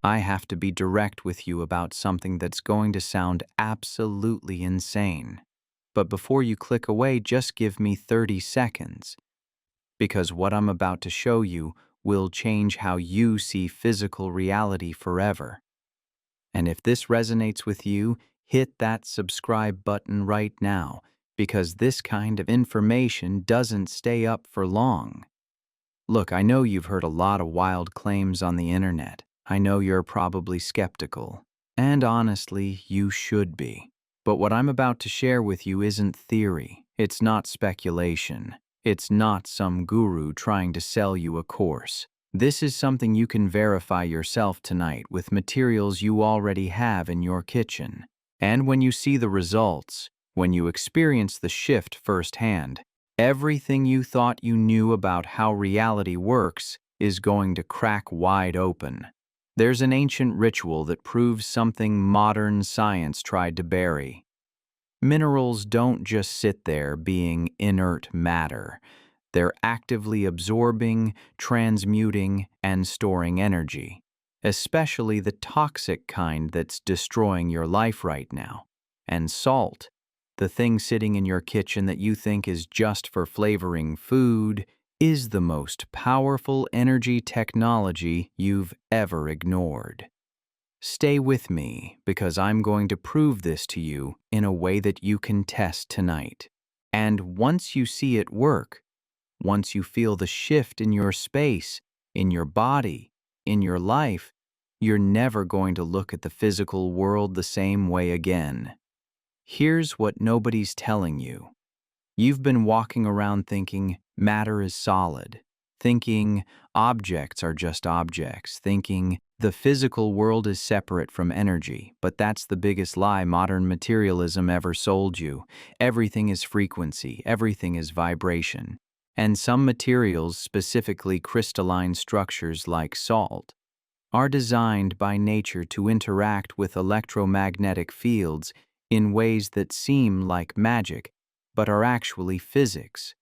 I have to be direct with you about something that's going to sound absolutely insane. But before you click away, just give me 30 seconds, because what I'm about to show you will change how you see physical reality forever. And if this resonates with you, hit that subscribe button right now, because this kind of information doesn't stay up for long. Look, I know you've heard a lot of wild claims on the internet. I know you're probably skeptical. And honestly, you should be. But what I'm about to share with you isn't theory. It's not speculation. It's not some guru trying to sell you a course. This is something you can verify yourself tonight with materials you already have in your kitchen. And when you see the results, when you experience the shift firsthand, everything you thought you knew about how reality works is going to crack wide open. There's an ancient ritual that proves something modern science tried to bury. Minerals don't just sit there being inert matter. They're actively absorbing, transmuting, and storing energy, especially the toxic kind that's destroying your life right now. And salt, the thing sitting in your kitchen that you think is just for flavoring food, is the most powerful energy technology you've ever ignored. Stay with me, because I'm going to prove this to you in a way that you can test tonight. And once you see it work, once you feel the shift in your space, in your body, in your life, you're never going to look at the physical world the same way again. Here's what nobody's telling you. You've been walking around thinking matter is solid, thinking objects are just objects, thinking the physical world is separate from energy, but that's the biggest lie modern materialism ever sold you. Everything is frequency, everything is vibration. And some materials, specifically crystalline structures like salt, are designed by nature to interact with electromagnetic fields in ways that seem like magic, but are actually physics.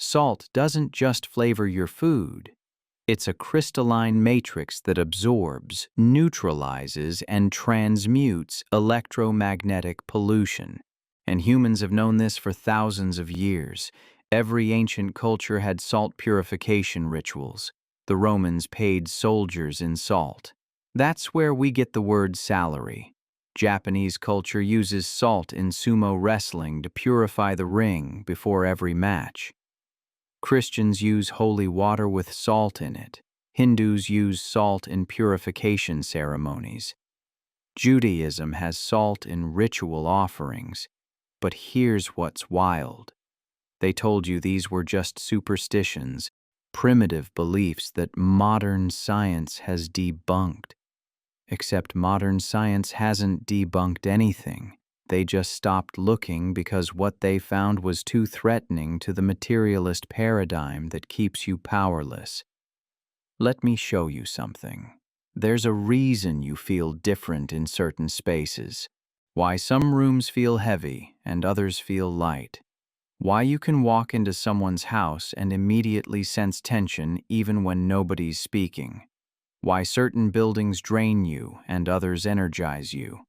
Salt doesn't just flavor your food. It's a crystalline matrix that absorbs, neutralizes, and transmutes electromagnetic pollution. And humans have known this for thousands of years. Every ancient culture had salt purification rituals. The Romans paid soldiers in salt. That's where we get the word salary. Japanese culture uses salt in sumo wrestling to purify the ring before every match. Christians use holy water with salt in it. Hindus use salt in purification ceremonies. Judaism has salt in ritual offerings. But here's what's wild. They told you these were just superstitions, primitive beliefs that modern science has debunked. Except modern science hasn't debunked anything. They just stopped looking because what they found was too threatening to the materialist paradigm that keeps you powerless. Let me show you something. There's a reason you feel different in certain spaces. Why some rooms feel heavy and others feel light. Why you can walk into someone's house and immediately sense tension even when nobody's speaking. Why certain buildings drain you and others energize you.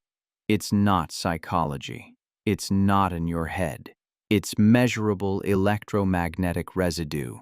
It's not psychology. It's not in your head. It's measurable electromagnetic residue,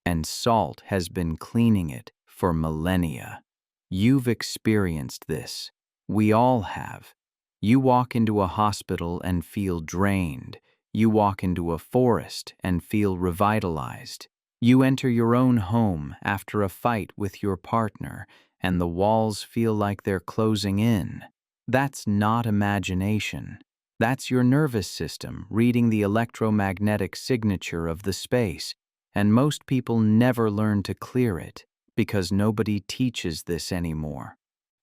and salt has been cleaning it for millennia. You've experienced this. We all have. You walk into a hospital and feel drained. You walk into a forest and feel revitalized. You enter your own home after a fight with your partner, and the walls feel like they're closing in. That's not imagination. That's your nervous system reading the electromagnetic signature of the space, and most people never learn to clear it because nobody teaches this anymore.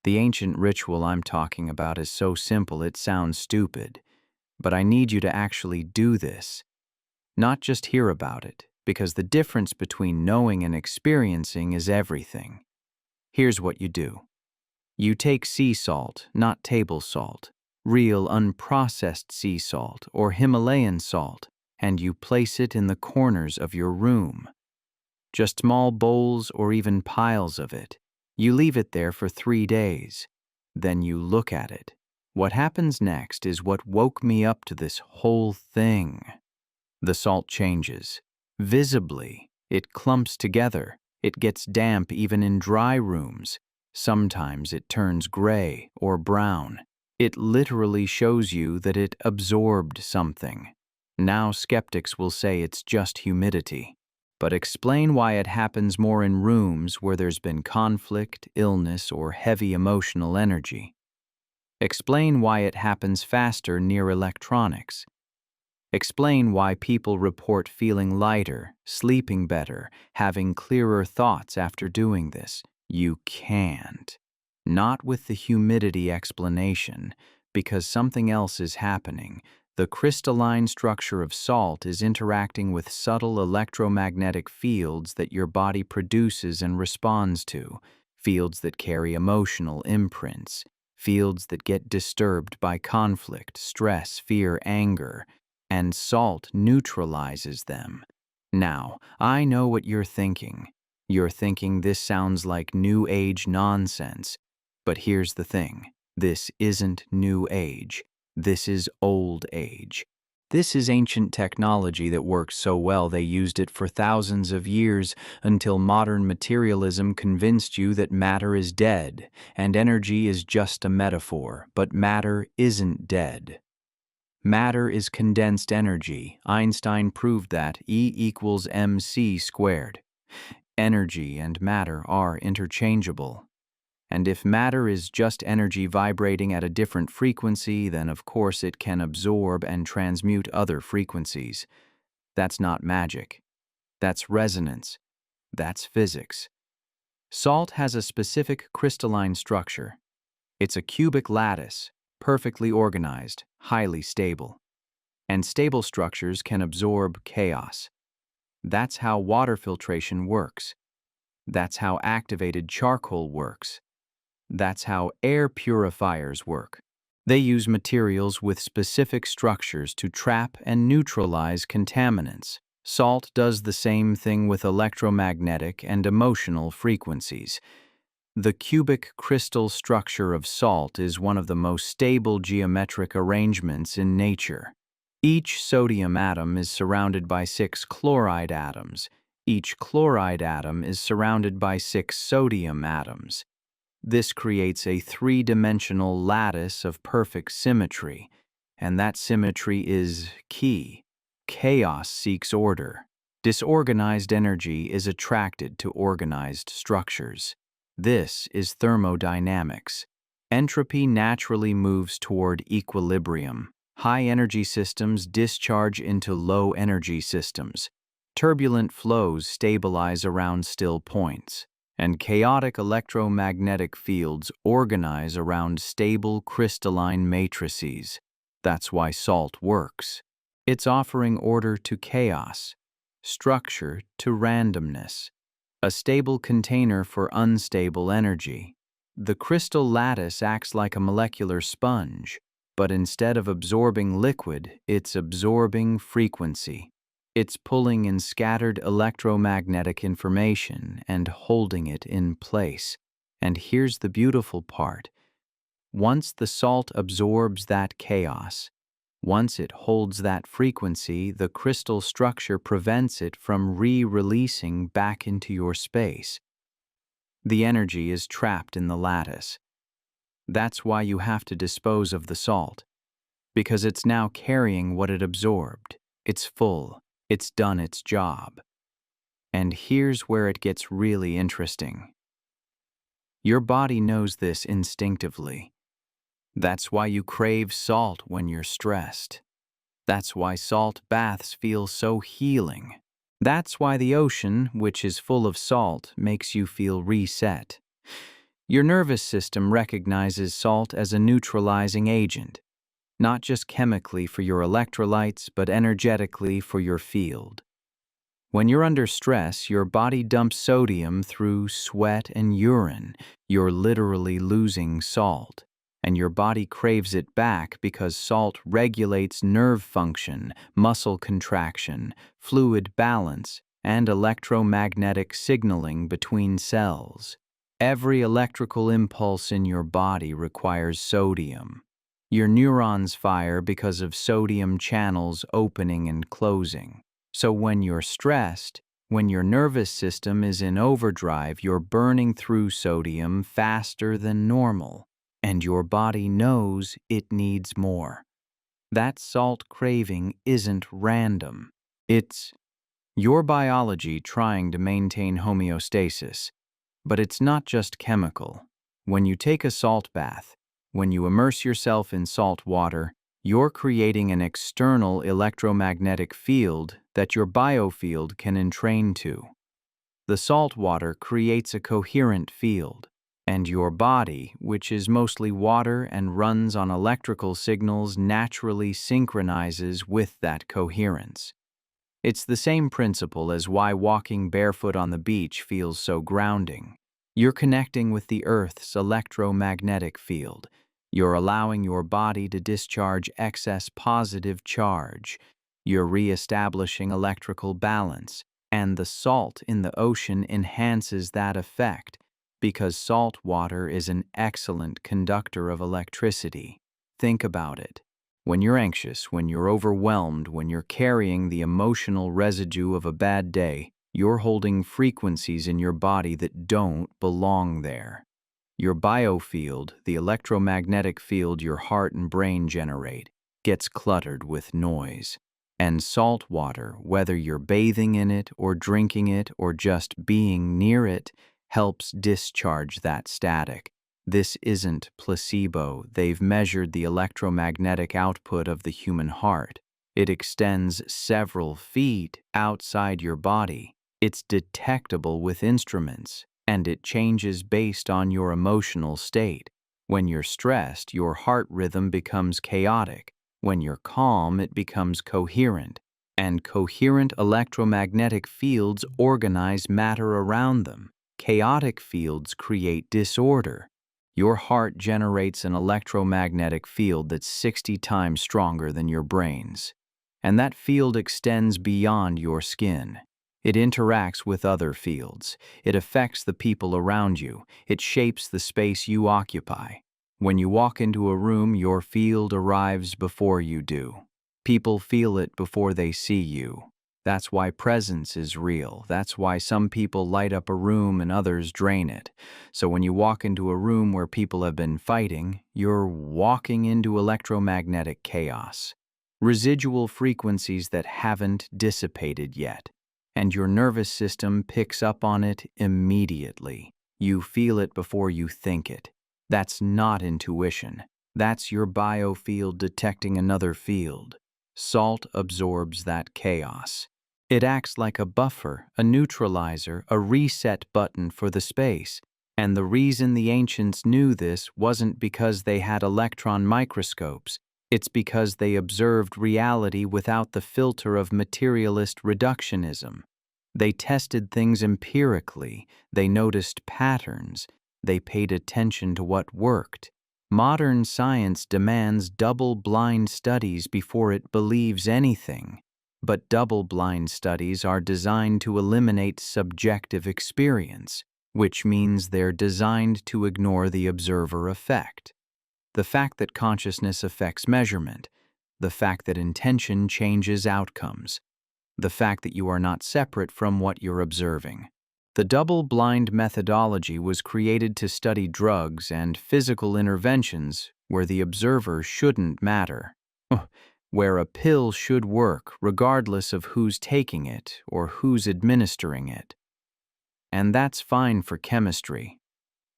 The ancient ritual I'm talking about is so simple it sounds stupid, but I need you to actually do this, not just hear about it, because the difference between knowing and experiencing is everything. Here's what you do. You take sea salt, not table salt, real unprocessed sea salt or Himalayan salt, and you place it in the corners of your room. Just small bowls or even piles of it. You leave it there for 3 days. Then you look at it. What happens next is what woke me up to this whole thing. The salt changes. Visibly, it clumps together. It gets damp even in dry rooms. Sometimes it turns gray or brown. It literally shows you that it absorbed something. Now skeptics will say it's just humidity. But explain why it happens more in rooms where there's been conflict, illness, or heavy emotional energy. Explain why it happens faster near electronics. Explain why people report feeling lighter, sleeping better, having clearer thoughts after doing this. You can't. Not with the humidity explanation, because something else is happening. The crystalline structure of salt is interacting with subtle electromagnetic fields that your body produces and responds to, fields that carry emotional imprints, fields that get disturbed by conflict, stress, fear, anger, and salt neutralizes them. Now, I know what you're thinking. You're thinking this sounds like New Age nonsense, but here's the thing. This isn't New Age. This is Old Age. This is ancient technology that works so well they used it for thousands of years until modern materialism convinced you that matter is dead and energy is just a metaphor, but matter isn't dead. Matter is condensed energy. Einstein proved that E equals mc squared. Energy and matter are interchangeable. And if matter is just energy vibrating at a different frequency, then of course it can absorb and transmute other frequencies. That's not magic. That's resonance. That's physics. Salt has a specific crystalline structure. It's a cubic lattice, perfectly organized, highly stable. And stable structures can absorb chaos. That's how water filtration works. That's how activated charcoal works. That's how air purifiers work. They use materials with specific structures to trap and neutralize contaminants. Salt does the same thing with electromagnetic and emotional frequencies. The cubic crystal structure of salt is one of the most stable geometric arrangements in nature. Each sodium atom is surrounded by 6 chloride atoms. Each chloride atom is surrounded by 6 sodium atoms. This creates a 3-dimensional lattice of perfect symmetry, and that symmetry is key. Chaos seeks order. Disorganized energy is attracted to organized structures. This is thermodynamics. Entropy naturally moves toward equilibrium. High-energy systems discharge into low-energy systems. Turbulent flows stabilize around still points. And chaotic electromagnetic fields organize around stable crystalline matrices. That's why salt works. It's offering order to chaos, structure to randomness, a stable container for unstable energy. The crystal lattice acts like a molecular sponge, but instead of absorbing liquid, it's absorbing frequency. It's pulling in scattered electromagnetic information and holding it in place. And here's the beautiful part. Once the salt absorbs that chaos, once it holds that frequency, the crystal structure prevents it from re-releasing back into your space. The energy is trapped in the lattice. That's why you have to dispose of the salt, because it's now carrying what it absorbed. It's full. It's done its job. And here's where it gets really interesting. Your body knows this instinctively. That's why you crave salt when you're stressed. That's why salt baths feel so healing. That's why the ocean, which is full of salt, makes you feel reset. Your nervous system recognizes salt as a neutralizing agent, not just chemically for your electrolytes, but energetically for your field. When you're under stress, your body dumps sodium through sweat and urine. You're literally losing salt, and your body craves it back because salt regulates nerve function, muscle contraction, fluid balance, and electromagnetic signaling between cells. Every electrical impulse in your body requires sodium. Your neurons fire because of sodium channels opening and closing. So when you're stressed, when your nervous system is in overdrive, you're burning through sodium faster than normal, and your body knows it needs more. That salt craving isn't random. It's your biology trying to maintain homeostasis. But it's not just chemical. When you take a salt bath, when you immerse yourself in salt water, you're creating an external electromagnetic field that your biofield can entrain to. The salt water creates a coherent field, and your body, which is mostly water and runs on electrical signals, naturally synchronizes with that coherence. It's the same principle as why walking barefoot on the beach feels so grounding. You're connecting with the Earth's electromagnetic field. You're allowing your body to discharge excess positive charge. You're reestablishing electrical balance, and the salt in the ocean enhances that effect because salt water is an excellent conductor of electricity. Think about it. When you're anxious, when you're overwhelmed, when you're carrying the emotional residue of a bad day, you're holding frequencies in your body that don't belong there. Your biofield, the electromagnetic field your heart and brain generate, gets cluttered with noise. And salt water, whether you're bathing in it or drinking it or just being near it, helps discharge that static. This isn't placebo. They've measured the electromagnetic output of the human heart. It extends several feet outside your body. It's detectable with instruments, and it changes based on your emotional state. When you're stressed, your heart rhythm becomes chaotic. When you're calm, it becomes coherent. And coherent electromagnetic fields organize matter around them. Chaotic fields create disorder. Your heart generates an electromagnetic field that's 60 times stronger than your brain's. And that field extends beyond your skin. It interacts with other fields. It affects the people around you. It shapes the space you occupy. When you walk into a room, your field arrives before you do. People feel it before they see you. That's why presence is real. That's why some people light up a room and others drain it. So when you walk into a room where people have been fighting, you're walking into electromagnetic chaos. Residual frequencies that haven't dissipated yet. And your nervous system picks up on it immediately. You feel it before you think it. That's not intuition. That's your biofield detecting another field. Salt absorbs that chaos. It acts like a buffer, a neutralizer, a reset button for the space. And the reason the ancients knew this wasn't because they had electron microscopes. It's because they observed reality without the filter of materialist reductionism. They tested things empirically. They noticed patterns. They paid attention to what worked. Modern science demands double-blind studies before it believes anything. But double-blind studies are designed to eliminate subjective experience, which means they're designed to ignore the observer effect. The fact that consciousness affects measurement, the fact that intention changes outcomes, the fact that you are not separate from what you're observing. The double-blind methodology was created to study drugs and physical interventions where the observer shouldn't matter, where a pill should work regardless of who's taking it or who's administering it. And that's fine for chemistry,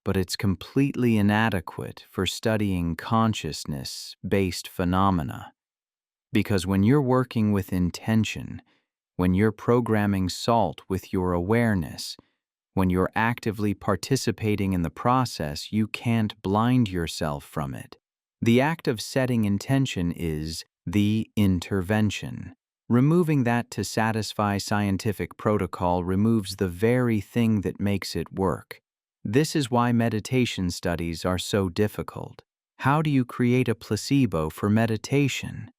but it's completely inadequate for studying consciousness-based phenomena. Because when you're working with intention, when you're programming salt with your awareness, when you're actively participating in the process, you can't blind yourself from it. The act of setting intention is the intervention. Removing that to satisfy scientific protocol removes the very thing that makes it work. This is why meditation studies are so difficult. How do you create a placebo for meditation?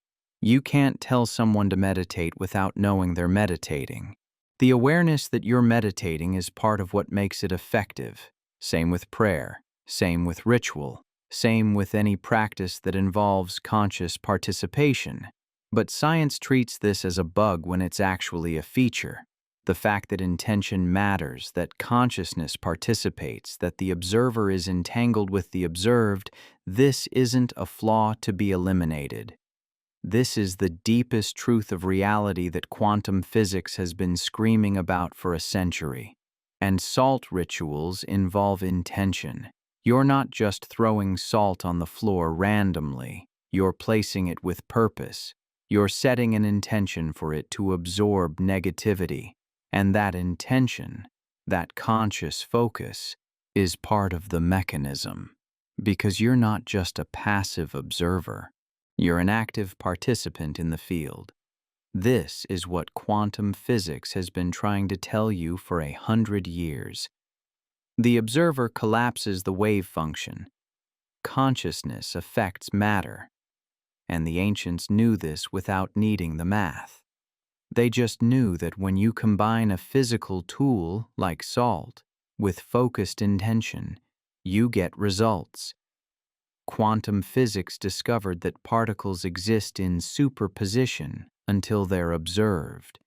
You can't tell someone to meditate without knowing they're meditating. The awareness that you're meditating is part of what makes it effective. Same with prayer, same with ritual, same with any practice that involves conscious participation. But science treats this as a bug when it's actually a feature. The fact that intention matters, that consciousness participates, that the observer is entangled with the observed, this isn't a flaw to be eliminated. This is the deepest truth of reality that quantum physics has been screaming about for a century. And salt rituals involve intention. You're not just throwing salt on the floor randomly, you're placing it with purpose. You're setting an intention for it to absorb negativity. And that intention, that conscious focus, is part of the mechanism. Because you're not just a passive observer, you're an active participant in the field. This is what quantum physics has been trying to tell you for 100 years. The observer collapses the wave function. Consciousness affects matter. And the ancients knew this without needing the math. They just knew that when you combine a physical tool, like salt, with focused intention, you get results. Quantum physics discovered that particles exist in superposition until they're observed,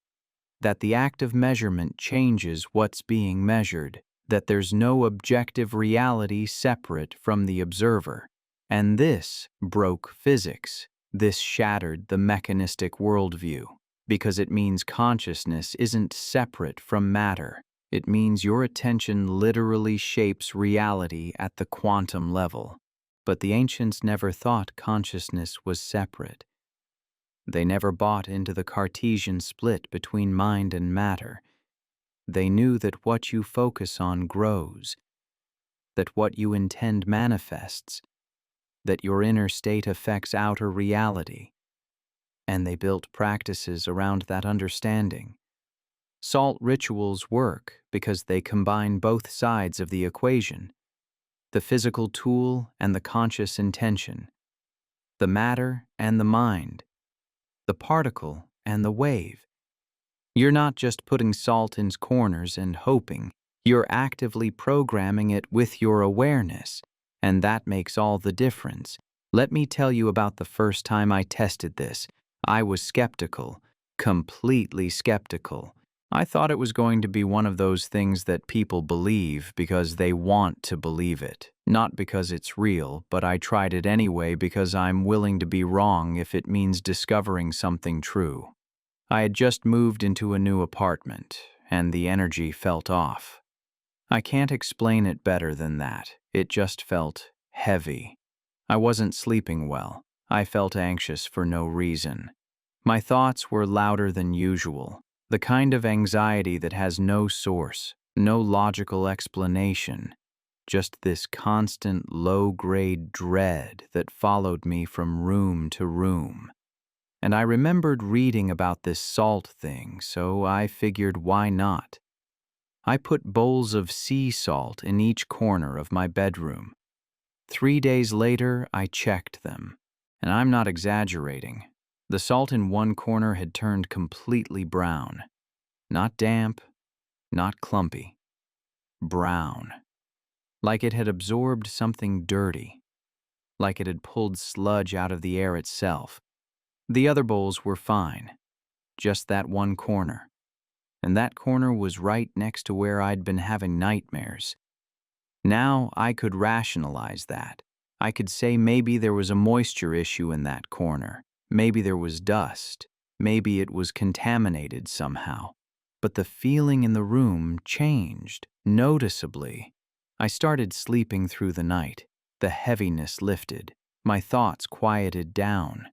that the act of measurement changes what's being measured, that there's no objective reality separate from the observer. And this broke physics. This shattered the mechanistic worldview, because it means consciousness isn't separate from matter. It means your attention literally shapes reality at the quantum level. But the ancients never thought consciousness was separate. They never bought into the Cartesian split between mind and matter. They knew that what you focus on grows, that what you intend manifests, that your inner state affects outer reality. And they built practices around that understanding. Salt rituals work because they combine both sides of the equation, the physical tool and the conscious intention, the matter and the mind, the particle and the wave. You're not just putting salt in corners and hoping, you're actively programming it with your awareness, and that makes all the difference. Let me tell you about the first time I tested this. I was skeptical, completely skeptical. I thought it was going to be one of those things that people believe because they want to believe it, not because it's real, but I tried it anyway because I'm willing to be wrong if it means discovering something true. I had just moved into a new apartment, and the energy felt off. I can't explain it better than that. It just felt heavy. I wasn't sleeping well. I felt anxious for no reason. My thoughts were louder than usual, the kind of anxiety that has no source, no logical explanation, just this constant low-grade dread that followed me from room to room. And I remembered reading about this salt thing, so I figured why not? I put bowls of sea salt in each corner of my bedroom. 3 days later, I checked them. And I'm not exaggerating. The salt in one corner had turned completely brown. Not damp, not clumpy. Brown. Like it had absorbed something dirty. Like it had pulled sludge out of the air itself. The other bowls were fine. Just that one corner. And that corner was right next to where I'd been having nightmares. Now I could rationalize that. I could say maybe there was a moisture issue in that corner. Maybe there was dust. Maybe it was contaminated somehow. But the feeling in the room changed, noticeably. I started sleeping through the night. The heaviness lifted. My thoughts quieted down.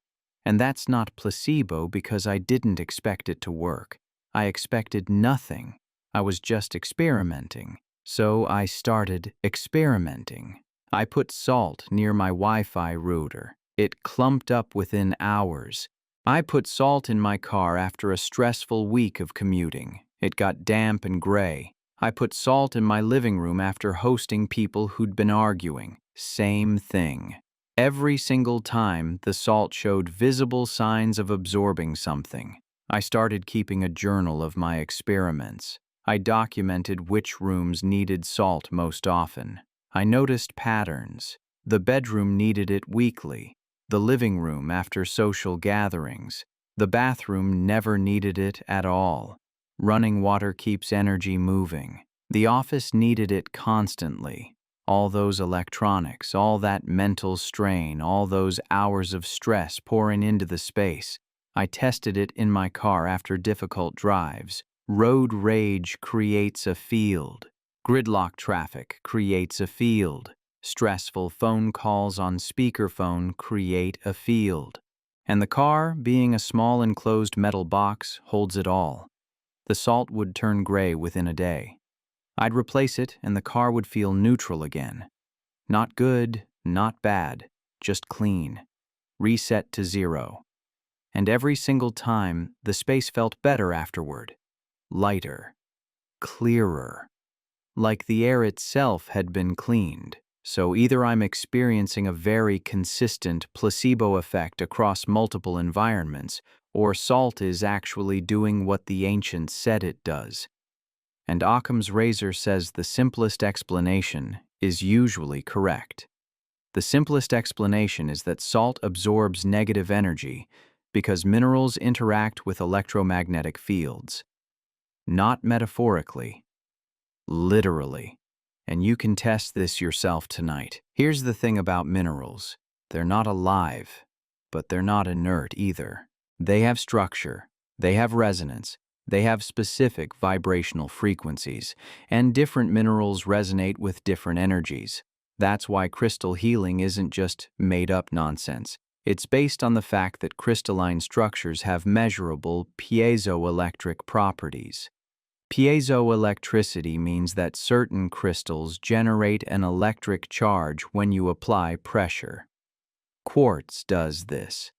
And that's not placebo because I didn't expect it to work. I expected nothing. I was just experimenting. So I started experimenting. I put salt near my Wi-Fi router. It clumped up within hours. I put salt in my car after a stressful week of commuting. It got damp and gray. I put salt in my living room after hosting people who'd been arguing. Same thing. Every single time, the salt showed visible signs of absorbing something. I started keeping a journal of my experiments. I documented which rooms needed salt most often. I noticed patterns. The bedroom needed it weekly, the living room after social gatherings. The bathroom never needed it at all. Running water keeps energy moving. The office needed it constantly. All those electronics, all that mental strain, all those hours of stress pouring into the space. I tested it in my car after difficult drives. Road rage creates a field. Gridlock traffic creates a field. Stressful phone calls on speakerphone create a field. And the car, being a small enclosed metal box, holds it all. The salt would turn gray within a day. I'd replace it and the car would feel neutral again. Not good, not bad, just clean. Reset to 0. And every single time, the space felt better afterward. Lighter. Clearer. Like the air itself had been cleaned. So either I'm experiencing a very consistent placebo effect across multiple environments, or salt is actually doing what the ancients said it does. And Occam's razor says the simplest explanation is usually correct. The simplest explanation is that salt absorbs negative energy because minerals interact with electromagnetic fields. Not metaphorically, literally. And you can test this yourself tonight. Here's the thing about minerals. They're not alive, but they're not inert either. They have structure, they have resonance, they have specific vibrational frequencies, and different minerals resonate with different energies. That's why crystal healing isn't just made-up nonsense. It's based on the fact that crystalline structures have measurable piezoelectric properties. Piezoelectricity means that certain crystals generate an electric charge when you apply pressure. Quartz does this.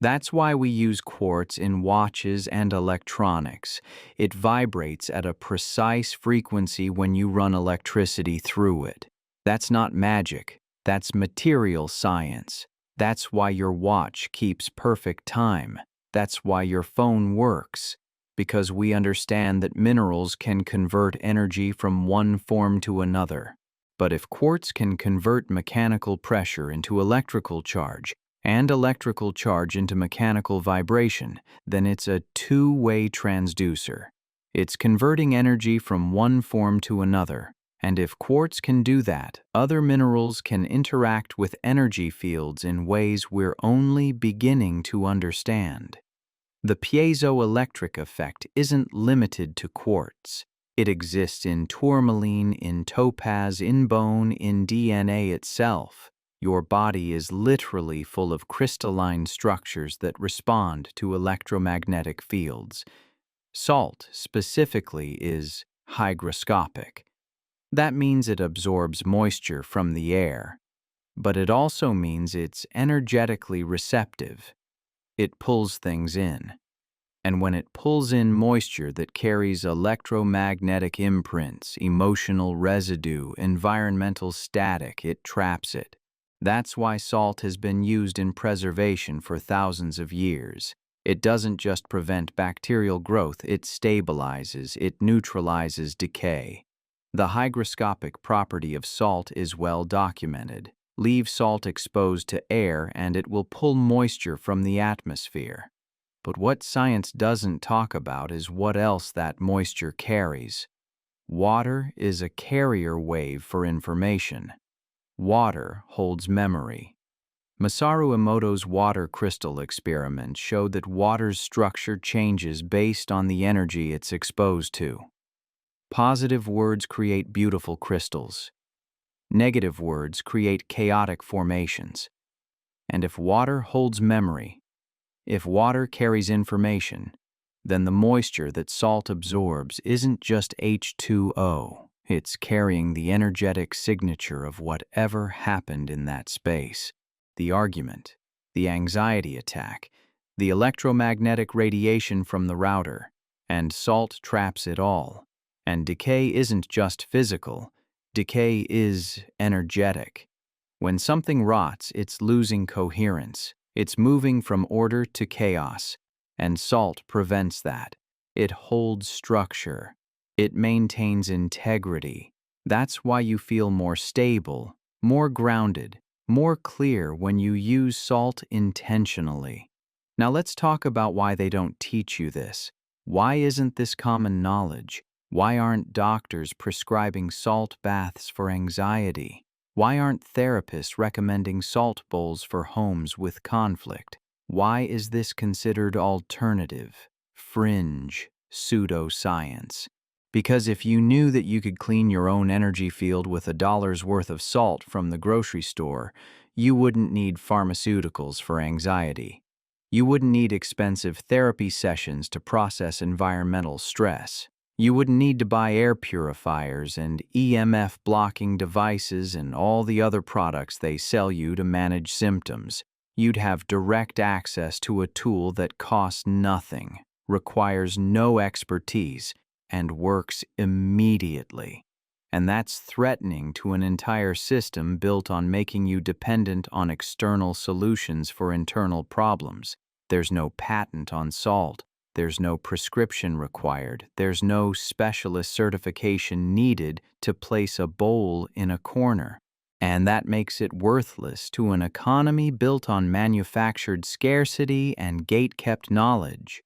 That's why we use quartz in watches and electronics. It vibrates at a precise frequency when you run electricity through it. That's not magic. That's material science. That's why your watch keeps perfect time. That's why your phone works. Because we understand that minerals can convert energy from one form to another. But if quartz can convert mechanical pressure into electrical charge, and electrical charge into mechanical vibration, then it's a two-way transducer. It's converting energy from one form to another. And if quartz can do that, other minerals can interact with energy fields in ways we're only beginning to understand. The piezoelectric effect isn't limited to quartz. It exists in tourmaline, in topaz, in bone, in DNA itself. Your body is literally full of crystalline structures that respond to electromagnetic fields. Salt, specifically, is hygroscopic. That means it absorbs moisture from the air, but it also means it's energetically receptive. It pulls things in. And when it pulls in moisture that carries electromagnetic imprints, emotional residue, environmental static, it traps it. That's why salt has been used in preservation for thousands of years. It doesn't just prevent bacterial growth, it stabilizes, it neutralizes decay. The hygroscopic property of salt is well documented. Leave salt exposed to air and it will pull moisture from the atmosphere. But what science doesn't talk about is what else that moisture carries. Water is a carrier wave for information. Water holds memory. Masaru Emoto's water crystal experiment showed that water's structure changes based on the energy it's exposed to. Positive words create beautiful crystals. Negative words create chaotic formations. And if water holds memory, if water carries information, then the moisture that salt absorbs isn't just H2O. It's carrying the energetic signature of whatever happened in that space. The argument, the anxiety attack, the electromagnetic radiation from the router, and salt traps it all. And decay isn't just physical, decay is energetic. When something rots, it's losing coherence. It's moving from order to chaos, and salt prevents that. It holds structure. It maintains integrity. That's why you feel more stable, more grounded, more clear when you use salt intentionally. Now let's talk about why they don't teach you this. Why isn't this common knowledge? Why aren't doctors prescribing salt baths for anxiety? Why aren't therapists recommending salt bowls for homes with conflict? Why is this considered alternative, fringe, pseudoscience? Because if you knew that you could clean your own energy field with $1's worth of salt from the grocery store, you wouldn't need pharmaceuticals for anxiety. You wouldn't need expensive therapy sessions to process environmental stress. You wouldn't need to buy air purifiers and EMF blocking devices and all the other products they sell you to manage symptoms. You'd have direct access to a tool that costs nothing, requires no expertise, and works immediately. And that's threatening to an entire system built on making you dependent on external solutions for internal problems. There's no patent on salt. There's no prescription required. There's no specialist certification needed to place a bowl in a corner. And that makes it worthless to an economy built on manufactured scarcity and gate-kept knowledge.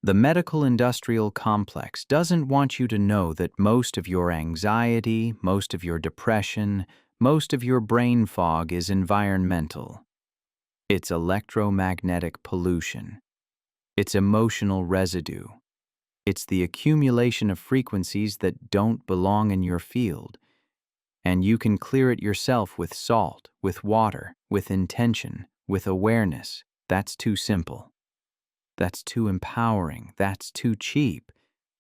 The medical-industrial complex doesn't want you to know that most of your anxiety, most of your depression, most of your brain fog is environmental. It's electromagnetic pollution. It's emotional residue. It's the accumulation of frequencies that don't belong in your field. And you can clear it yourself with salt, with water, with intention, with awareness. That's too simple. That's too empowering. That's too cheap.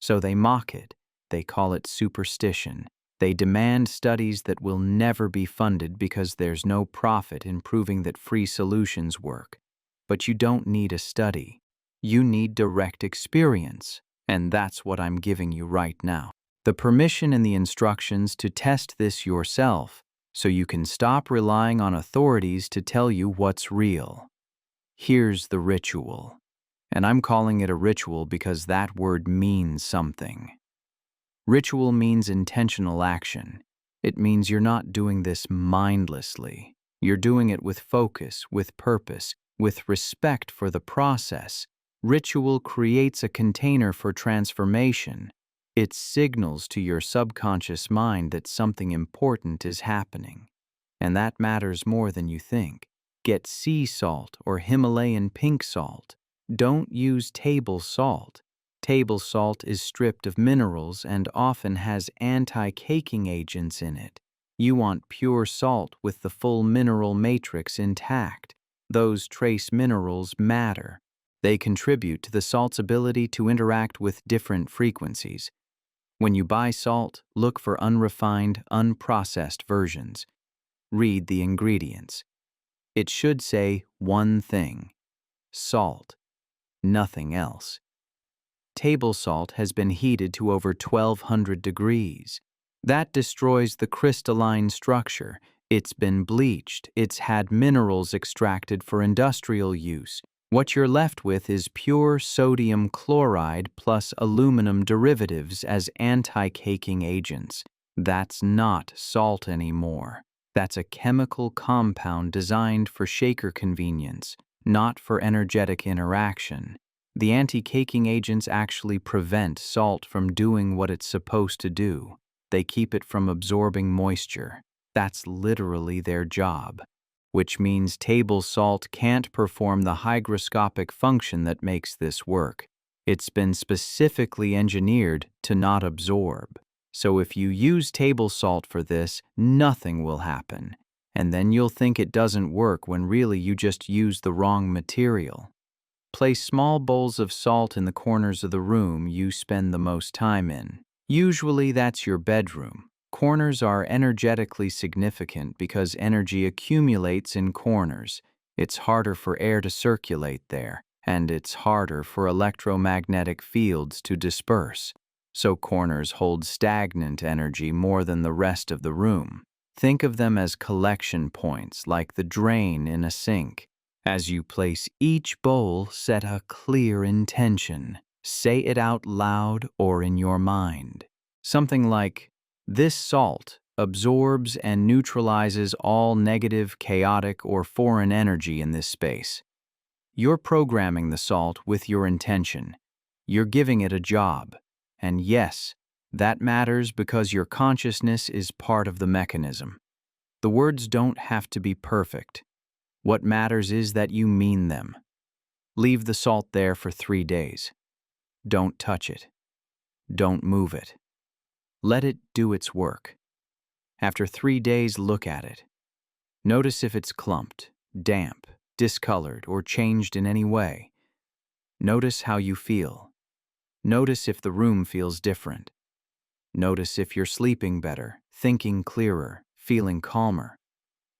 So they mock it. They call it superstition. They demand studies that will never be funded because there's no profit in proving that free solutions work. But you don't need a study. You need direct experience. And that's what I'm giving you right now. The permission and the instructions to test this yourself so you can stop relying on authorities to tell you what's real. Here's the ritual. And I'm calling it a ritual because that word means something. Ritual means intentional action. It means you're not doing this mindlessly. You're doing it with focus, with purpose, with respect for the process. Ritual creates a container for transformation. It signals to your subconscious mind that something important is happening. And that matters more than you think. Get sea salt or Himalayan pink salt. Don't use table salt. Table salt is stripped of minerals and often has anti-caking agents in it. You want pure salt with the full mineral matrix intact. Those trace minerals matter. They contribute to the salt's ability to interact with different frequencies. When you buy salt, look for unrefined, unprocessed versions. Read the ingredients. It should say one thing: salt. Nothing else. Table salt has been heated to over 1200 degrees. That destroys the crystalline structure. It's been bleached. It's had minerals extracted for industrial use. What you're left with is pure sodium chloride plus aluminum derivatives as anti-caking agents. That's not salt anymore. That's a chemical compound designed for shaker convenience, not for energetic interaction. The anti-caking agents actually prevent salt from doing what it's supposed to do. They keep it from absorbing moisture. That's literally their job. Which means table salt can't perform the hygroscopic function that makes this work. It's been specifically engineered to not absorb. So if you use table salt for this, nothing will happen. And then you'll think it doesn't work when really you just used the wrong material. Place small bowls of salt in the corners of the room you spend the most time in. Usually that's your bedroom. Corners are energetically significant because energy accumulates in corners. It's harder for air to circulate there, and it's harder for electromagnetic fields to disperse. So corners hold stagnant energy more than the rest of the room. Think of them as collection points, like the drain in a sink. As you place each bowl, set a clear intention. Say it out loud or in your mind. Something like, "This salt absorbs and neutralizes all negative, chaotic, or foreign energy in this space." You're programming the salt with your intention. You're giving it a job. And yes, that matters because your consciousness is part of the mechanism. The words don't have to be perfect. What matters is that you mean them. Leave the salt there for 3 days. Don't touch it. Don't move it. Let it do its work. After 3 days, look at it. Notice if it's clumped, damp, discolored, or changed in any way. Notice how you feel. Notice if the room feels different. Notice if you're sleeping better, thinking clearer, feeling calmer.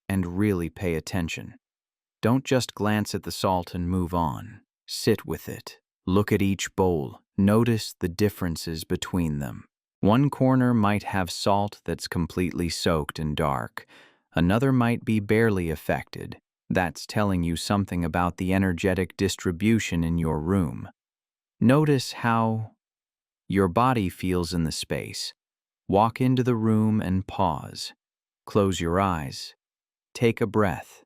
And really pay attention. Don't just glance at the salt and move on. Sit with it. Look at each bowl. Notice the differences between them. One corner might have salt that's completely soaked and dark. Another might be barely affected. That's telling you something about the energetic distribution in your room. Notice how your body feels in the space. Walk into the room and pause. Close your eyes. Take a breath.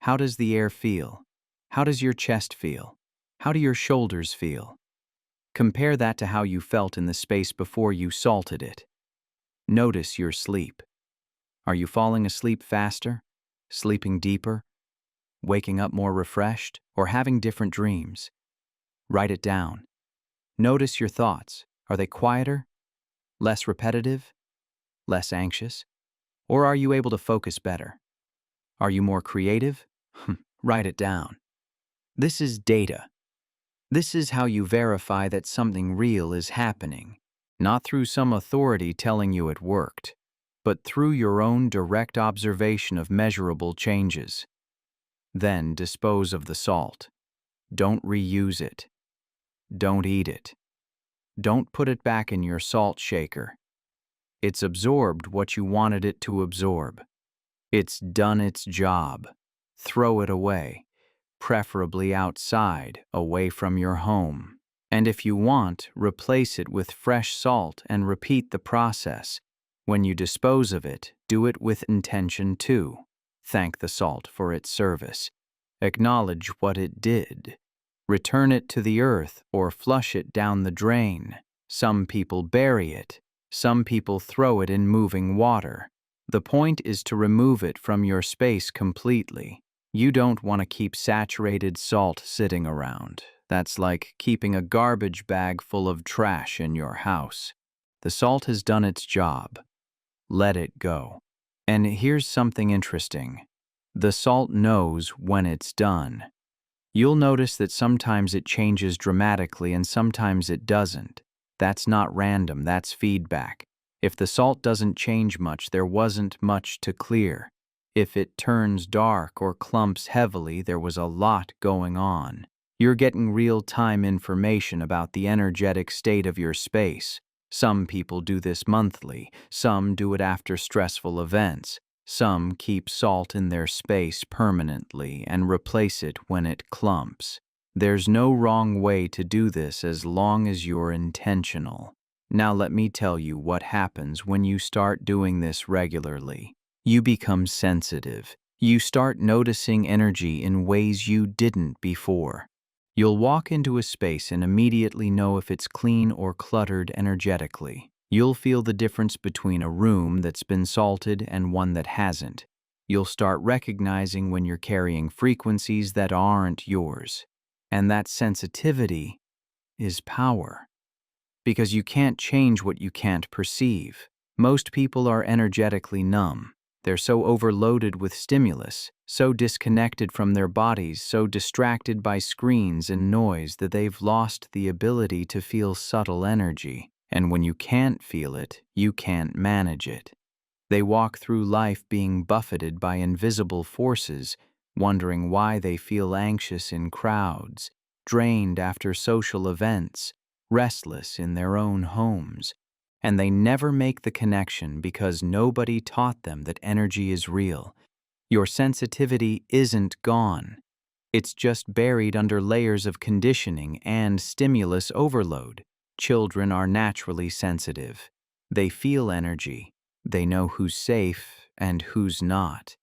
How does the air feel? How does your chest feel? How do your shoulders feel? Compare that to how you felt in the space before you salted it. Notice your sleep. Are you falling asleep faster? Sleeping deeper? Waking up more refreshed? Or having different dreams? Write it down. Notice your thoughts. Are they quieter? Less repetitive? Less anxious? Or are you able to focus better? Are you more creative? Write it down. This is data. This is how you verify that something real is happening, not through some authority telling you it worked, but through your own direct observation of measurable changes. Then dispose of the salt. Don't reuse it. Don't eat it. Don't put it back in your salt shaker. It's absorbed what you wanted it to absorb. It's done its job. Throw it away, preferably outside, away from your home. And if you want, replace it with fresh salt and repeat the process. When you dispose of it, do it with intention too. Thank the salt for its service. Acknowledge what it did. Return it to the earth or flush it down the drain. Some people bury it. Some people throw it in moving water. The point is to remove it from your space completely. You don't want to keep saturated salt sitting around. That's like keeping a garbage bag full of trash in your house. The salt has done its job. Let it go. And here's something interesting. The salt knows when it's done. You'll notice that sometimes it changes dramatically and sometimes it doesn't. That's not random, that's feedback. If the salt doesn't change much, there wasn't much to clear. If it turns dark or clumps heavily, there was a lot going on. You're getting real-time information about the energetic state of your space. Some people do this monthly, some do it after stressful events. Some keep salt in their space permanently and replace it when it clumps. There's no wrong way to do this as long as you're intentional. Now let me tell you what happens when you start doing this regularly. You become sensitive. You start noticing energy in ways you didn't before. You'll walk into a space and immediately know if it's clean or cluttered energetically. You'll feel the difference between a room that's been salted and one that hasn't. You'll start recognizing when you're carrying frequencies that aren't yours. And that sensitivity is power. Because you can't change what you can't perceive. Most people are energetically numb. They're so overloaded with stimulus, so disconnected from their bodies, so distracted by screens and noise that they've lost the ability to feel subtle energy. And when you can't feel it, you can't manage it. They walk through life being buffeted by invisible forces, wondering why they feel anxious in crowds, drained after social events, restless in their own homes. And they never make the connection because nobody taught them that energy is real. Your sensitivity isn't gone. It's just buried under layers of conditioning and stimulus overload. Children are naturally sensitive. They feel energy. They know who's safe and who's not.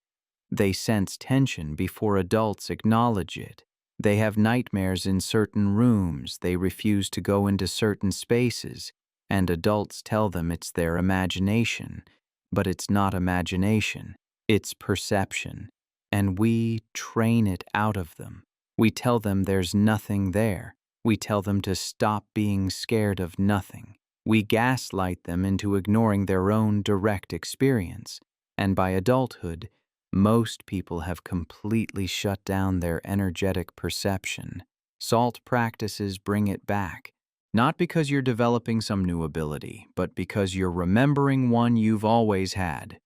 They sense tension before adults acknowledge it. They have nightmares in certain rooms. They refuse to go into certain spaces, and adults tell them it's their imagination. But it's not imagination, it's perception. And we train it out of them. We tell them there's nothing there. We tell them to stop being scared of nothing. We gaslight them into ignoring their own direct experience. And by adulthood, most people have completely shut down their energetic perception. SALT practices bring it back, not because you're developing some new ability, but because you're remembering one you've always had.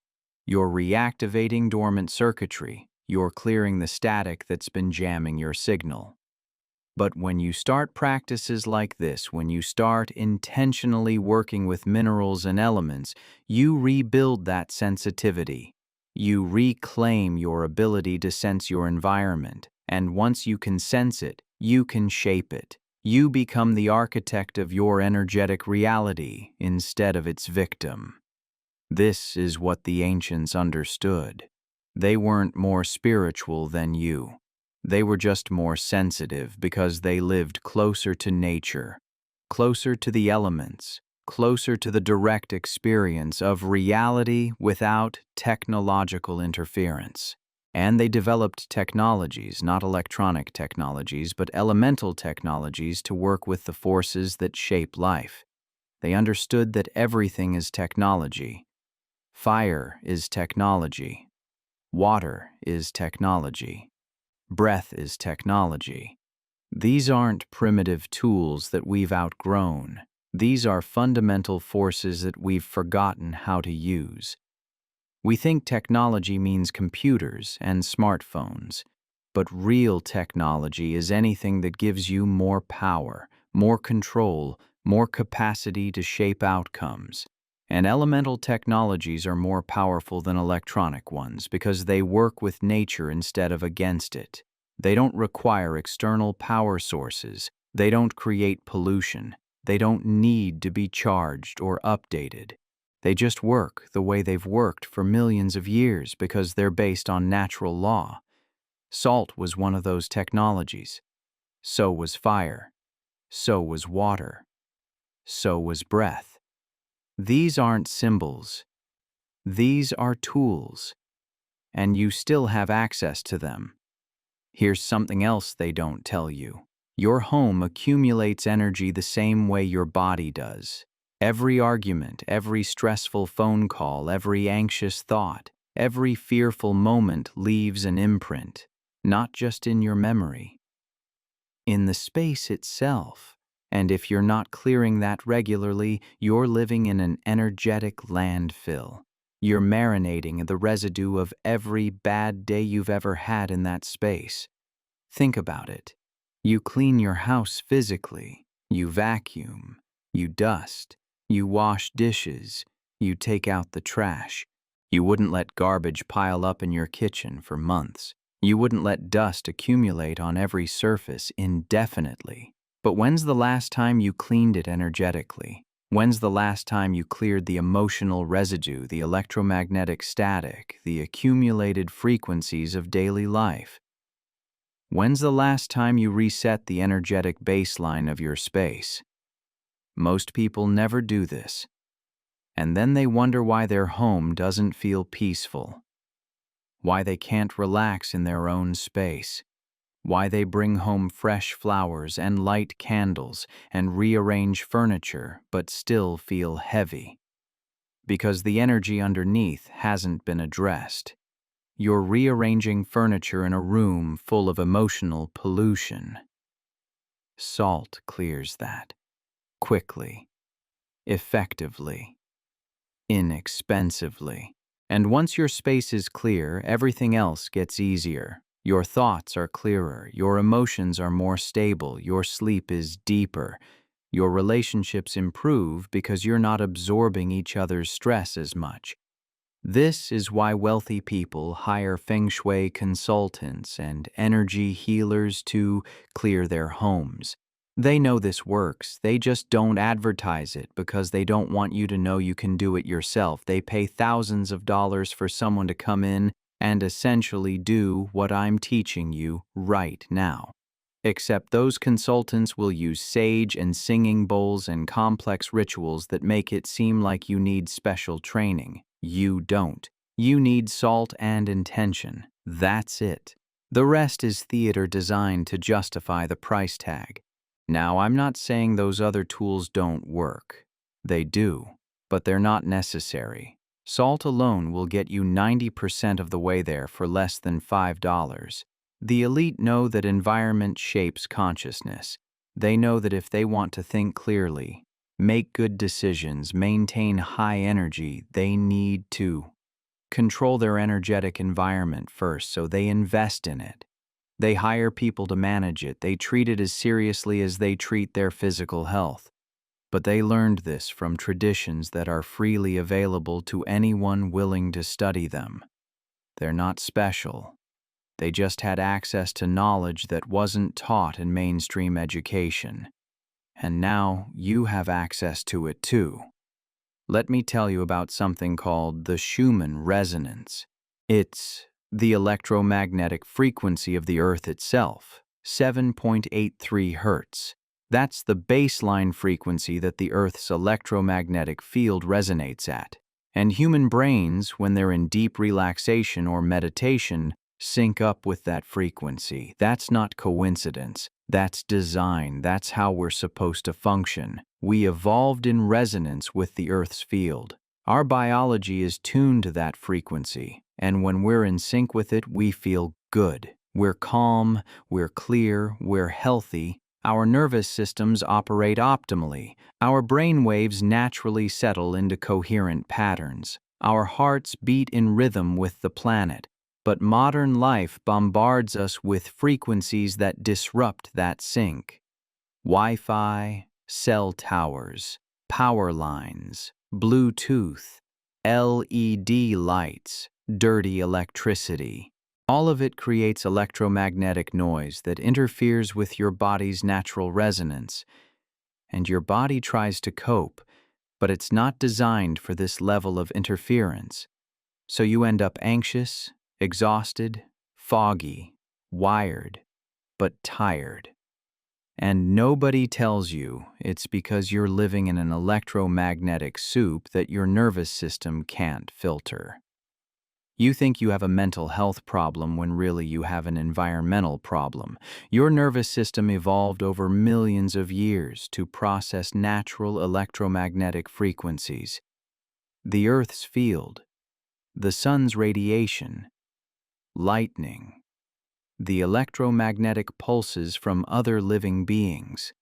You're reactivating dormant circuitry. You're clearing the static that's been jamming your signal. But when you start practices like this, when you start intentionally working with minerals and elements, you rebuild that sensitivity. You reclaim your ability to sense your environment, and once you can sense it, you can shape it. You become the architect of your energetic reality instead of its victim. This is what the ancients understood. They weren't more spiritual than you. They were just more sensitive because they lived closer to nature, closer to the elements, closer to the direct experience of reality without technological interference. And they developed technologies, not electronic technologies, but elemental technologies to work with the forces that shape life. They understood that everything is technology. Fire is technology. Water is technology. Breath is technology. These aren't primitive tools that we've outgrown. These are fundamental forces that we've forgotten how to use. We think technology means computers and smartphones, but real technology is anything that gives you more power, more control, more capacity to shape outcomes. And elemental technologies are more powerful than electronic ones because they work with nature instead of against it. They don't require external power sources. They don't create pollution. They don't need to be charged or updated. They just work the way they've worked for millions of years because they're based on natural law. Salt was one of those technologies. So was fire. So was water. So was breath. These aren't symbols. These are tools, and you still have access to them. Here's something else they don't tell you. Your home accumulates energy the same way your body does. Every argument, every stressful phone call, every anxious thought, every fearful moment leaves an imprint, not just in your memory, in the space itself. And if you're not clearing that regularly, you're living in an energetic landfill. You're marinating the residue of every bad day you've ever had in that space. Think about it. You clean your house physically. You vacuum. You dust. You wash dishes. You take out the trash. You wouldn't let garbage pile up in your kitchen for months. You wouldn't let dust accumulate on every surface indefinitely. But when's the last time you cleaned it energetically? When's the last time you cleared the emotional residue, the electromagnetic static, the accumulated frequencies of daily life? When's the last time you reset the energetic baseline of your space? Most people never do this. And then they wonder why their home doesn't feel peaceful, why they can't relax in their own space, why they bring home fresh flowers and light candles and rearrange furniture but still feel heavy. Because the energy underneath hasn't been addressed. You're rearranging furniture in a room full of emotional pollution. Salt clears that. Quickly. Effectively. Inexpensively. And once your space is clear, everything else gets easier. Your thoughts are clearer, your emotions are more stable, your sleep is deeper. Your relationships improve because you're not absorbing each other's stress as much. This is why wealthy people hire feng shui consultants and energy healers to clear their homes. They know this works. They just don't advertise it because they don't want you to know you can do it yourself. They pay thousands of dollars for someone to come in and essentially do what I'm teaching you right now. Except those consultants will use sage and singing bowls and complex rituals that make it seem like you need special training. You don't. You need salt and intention. That's it. The rest is theater designed to justify the price tag. Now, I'm not saying those other tools don't work. They do, but they're not necessary. Salt alone will get you 90% of the way there for less than $5. The elite know that environment shapes consciousness. They know that if they want to think clearly, make good decisions, maintain high energy, they need to control their energetic environment first, so they invest in it. They hire people to manage it. They treat it as seriously as they treat their physical health. But they learned this from traditions that are freely available to anyone willing to study them. They're not special. They just had access to knowledge that wasn't taught in mainstream education. And now you have access to it too. Let me tell you about something called the Schumann resonance. It's the electromagnetic frequency of the Earth itself, 7.83 Hertz. That's the baseline frequency that the Earth's electromagnetic field resonates at. And human brains, when they're in deep relaxation or meditation, sync up with that frequency. That's not coincidence. That's design. That's how we're supposed to function. We evolved in resonance with the Earth's field. Our biology is tuned to that frequency, and when we're in sync with it, we feel good. We're calm, we're clear, we're healthy. Our nervous systems operate optimally. Our brain waves naturally settle into coherent patterns. Our hearts beat in rhythm with the planet. But modern life bombards us with frequencies that disrupt that sync. Wi-Fi, cell towers, power lines, Bluetooth, LED lights, dirty electricity. All of it creates electromagnetic noise that interferes with your body's natural resonance. And your body tries to cope, but it's not designed for this level of interference. So you end up anxious, exhausted, foggy, wired, but tired. And nobody tells you it's because you're living in an electromagnetic soup that your nervous system can't filter. You think you have a mental health problem when really you have an environmental problem. Your nervous system evolved over millions of years to process natural electromagnetic frequencies. The Earth's field, the sun's radiation, lightning, the electromagnetic pulses from other living beings.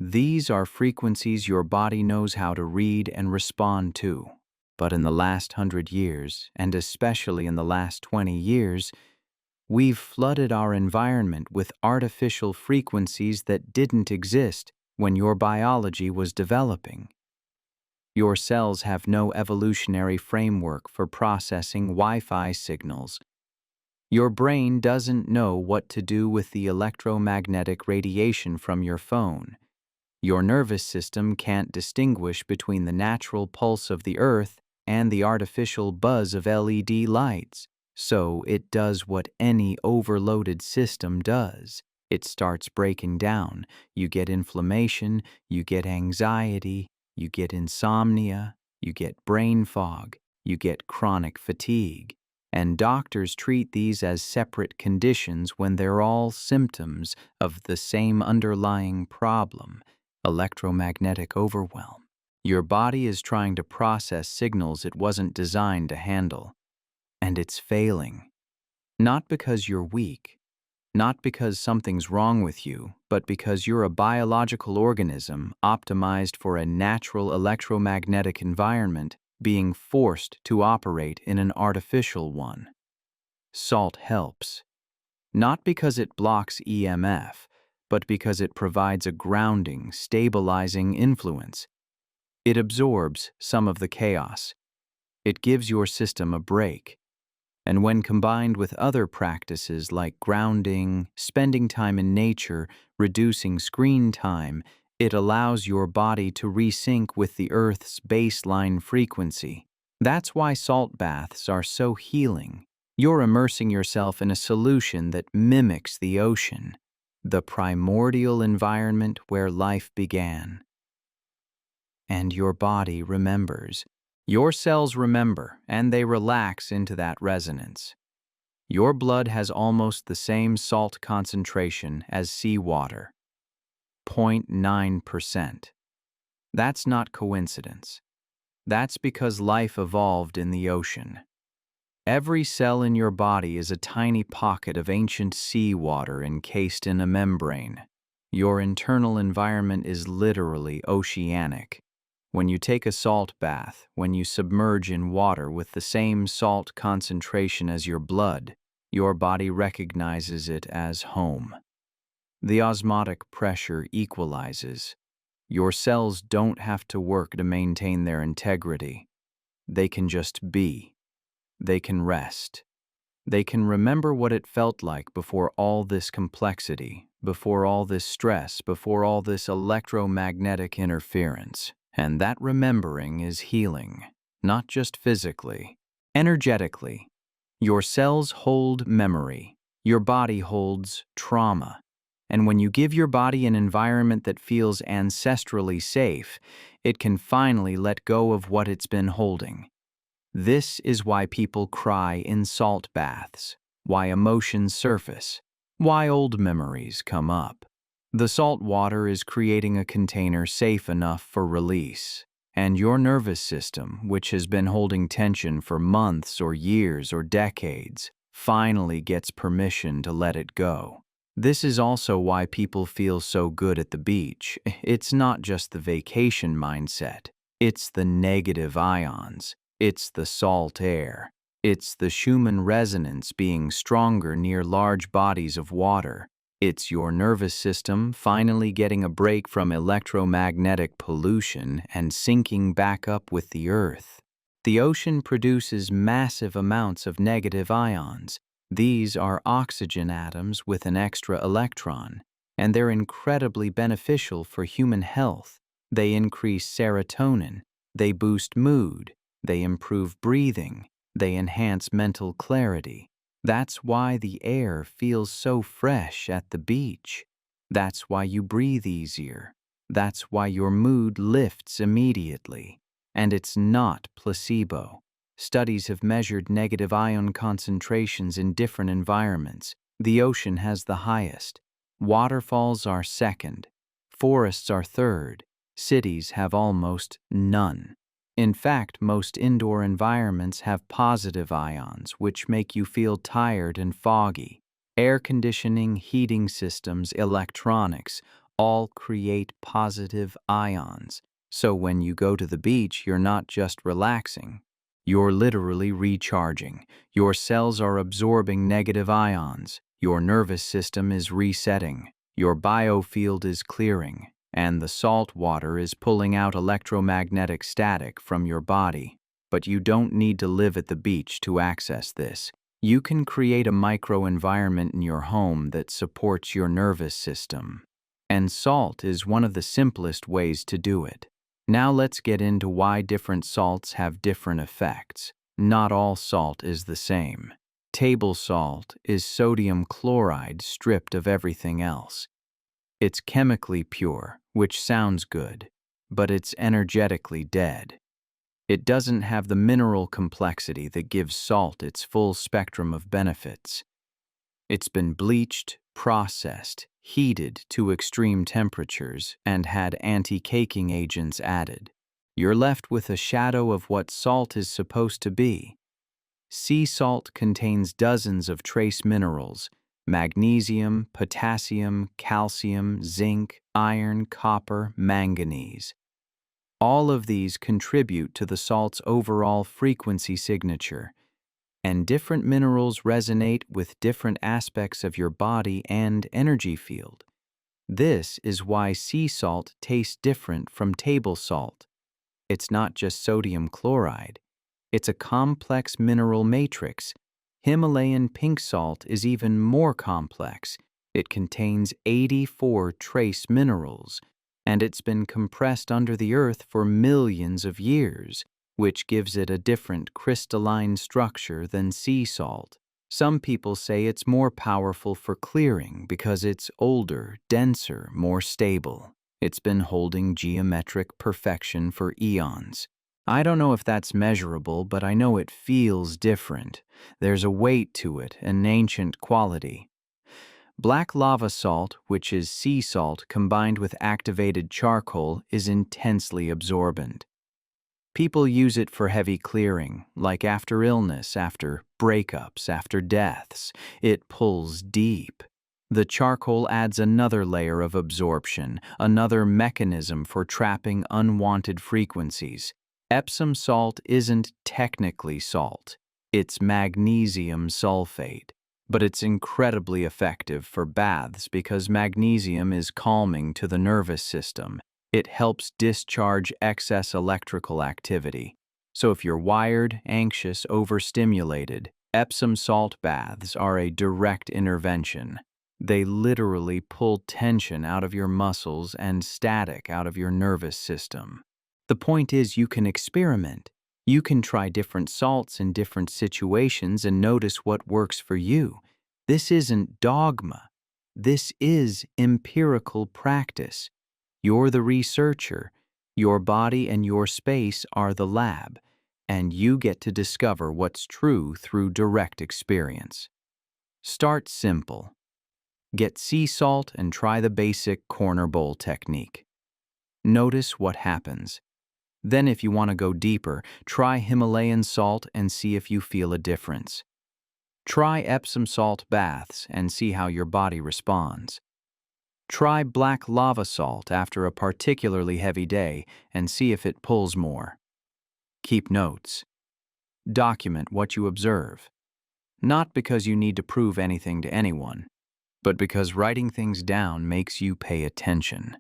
These are frequencies your body knows how to read and respond to. But in the last 100 years, and especially in the last 20 years, we've flooded our environment with artificial frequencies that didn't exist when your biology was developing. Your cells have no evolutionary framework for processing Wi-Fi signals. Your brain doesn't know what to do with the electromagnetic radiation from your phone. Your nervous system can't distinguish between the natural pulse of the Earth and the artificial buzz of LED lights. So it does what any overloaded system does. It starts breaking down. You get inflammation, you get anxiety, you get insomnia, you get brain fog, you get chronic fatigue. And doctors treat these as separate conditions when they're all symptoms of the same underlying problem, electromagnetic overwhelm. Your body is trying to process signals it wasn't designed to handle. And it's failing. Not because you're weak, not because something's wrong with you, but because you're a biological organism optimized for a natural electromagnetic environment being forced to operate in an artificial one. Salt helps. Not because it blocks EMF, but because it provides a grounding, stabilizing influence. It absorbs some of the chaos. It gives your system a break. And when combined with other practices like grounding, spending time in nature, reducing screen time, it allows your body to resync with the Earth's baseline frequency. That's why salt baths are so healing. You're immersing yourself in a solution that mimics the ocean, the primordial environment where life began. And your body remembers. Your cells remember, and they relax into that resonance. Your blood has almost the same salt concentration as seawater, 0.9%. That's not coincidence. That's because life evolved in the ocean. Every cell in your body is a tiny pocket of ancient seawater encased in a membrane. Your internal environment is literally oceanic. When you take a salt bath, when you submerge in water with the same salt concentration as your blood, your body recognizes it as home. The osmotic pressure equalizes. Your cells don't have to work to maintain their integrity. They can just be. They can rest. They can remember what it felt like before all this complexity, before all this stress, before all this electromagnetic interference. And that remembering is healing, not just physically, energetically. Your cells hold memory. Your body holds trauma. And when you give your body an environment that feels ancestrally safe, it can finally let go of what it's been holding. This is why people cry in salt baths, why emotions surface, why old memories come up. The salt water is creating a container safe enough for release, and your nervous system, which has been holding tension for months or years or decades, finally gets permission to let it go. This is also why people feel so good at the beach. It's not just the vacation mindset. It's the negative ions. It's the salt air. It's the Schumann resonance being stronger near large bodies of water. It's your nervous system finally getting a break from electromagnetic pollution and syncing back up with the Earth. The ocean produces massive amounts of negative ions. These are oxygen atoms with an extra electron, and they're incredibly beneficial for human health. They increase serotonin, they boost mood, they improve breathing, they enhance mental clarity. That's why the air feels so fresh at the beach. That's why you breathe easier. That's why your mood lifts immediately. And it's not placebo. Studies have measured negative ion concentrations in different environments. The ocean has the highest. Waterfalls are second. Forests are third. Cities have almost none. In fact, most indoor environments have positive ions, which make you feel tired and foggy. Air conditioning, heating systems, electronics all create positive ions. So when you go to the beach, you're not just relaxing. You're literally recharging. Your cells are absorbing negative ions. Your nervous system is resetting. Your biofield is clearing. And the salt water is pulling out electromagnetic static from your body. But you don't need to live at the beach to access this. You can create a microenvironment in your home that supports your nervous system. And salt is one of the simplest ways to do it. Now let's get into why different salts have different effects. Not all salt is the same. Table salt is sodium chloride stripped of everything else. It's chemically pure, which sounds good, but it's energetically dead. It doesn't have the mineral complexity that gives salt its full spectrum of benefits. It's been bleached, processed, heated to extreme temperatures, and had anti-caking agents added. You're left with a shadow of what salt is supposed to be. Sea salt contains dozens of trace minerals: magnesium, potassium, calcium, zinc, iron, copper, manganese. All of these contribute to the salt's overall frequency signature, and different minerals resonate with different aspects of your body and energy field. This is why sea salt tastes different from table salt. It's not just sodium chloride. It's a complex mineral matrix. Himalayan pink salt is even more complex. It contains 84 trace minerals, and it's been compressed under the earth for millions of years, which gives it a different crystalline structure than sea salt. Some people say it's more powerful for clearing because it's older, denser, more stable. It's been holding geometric perfection for eons. I don't know if that's measurable, but I know it feels different. There's a weight to it, an ancient quality. Black lava salt, which is sea salt combined with activated charcoal, is intensely absorbent. People use it for heavy clearing, like after illness, after breakups, after deaths. It pulls deep. The charcoal adds another layer of absorption, another mechanism for trapping unwanted frequencies. Epsom salt isn't technically salt. It's magnesium sulfate. But it's incredibly effective for baths because magnesium is calming to the nervous system. It helps discharge excess electrical activity. So if you're wired, anxious, overstimulated, Epsom salt baths are a direct intervention. They literally pull tension out of your muscles and static out of your nervous system. The point is, you can experiment. You can try different salts in different situations and notice what works for you. This isn't dogma. This is empirical practice. You're the researcher. Your body and your space are the lab, and you get to discover what's true through direct experience. Start simple. Get sea salt and try the basic corner bowl technique. Notice what happens. Then if you want to go deeper, try Himalayan salt and see if you feel a difference. Try Epsom salt baths and see how your body responds. Try black lava salt after a particularly heavy day and see if it pulls more. Keep notes. Document what you observe. Not because you need to prove anything to anyone, but because writing things down makes you pay attention.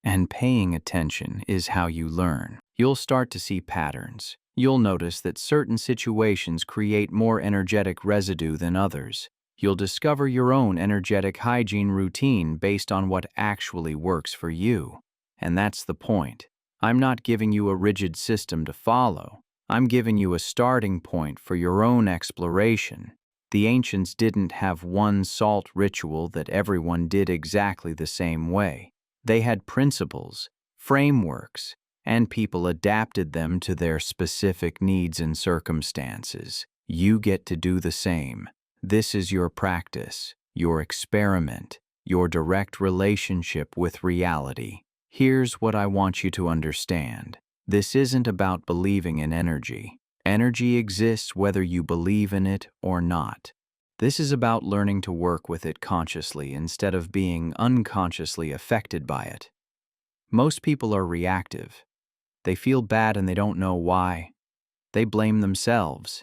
And paying attention is how you learn. You'll start to see patterns. You'll notice that certain situations create more energetic residue than others. You'll discover your own energetic hygiene routine based on what actually works for you. And that's the point. I'm not giving you a rigid system to follow. I'm giving you a starting point for your own exploration. The ancients didn't have one salt ritual that everyone did exactly the same way. They had principles, frameworks, and people adapted them to their specific needs and circumstances. You get to do the same. This is your practice, your experiment, your direct relationship with reality. Here's what I want you to understand. This isn't about believing in energy. Energy exists whether you believe in it or not. This is about learning to work with it consciously instead of being unconsciously affected by it. Most people are reactive. They feel bad and they don't know why. They blame themselves.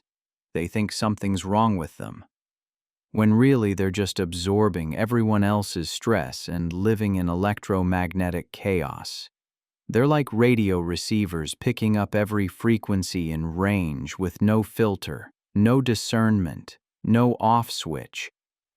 They think something's wrong with them, when really they're just absorbing everyone else's stress and living in electromagnetic chaos. They're like radio receivers picking up every frequency and range with no filter, no discernment, no off switch.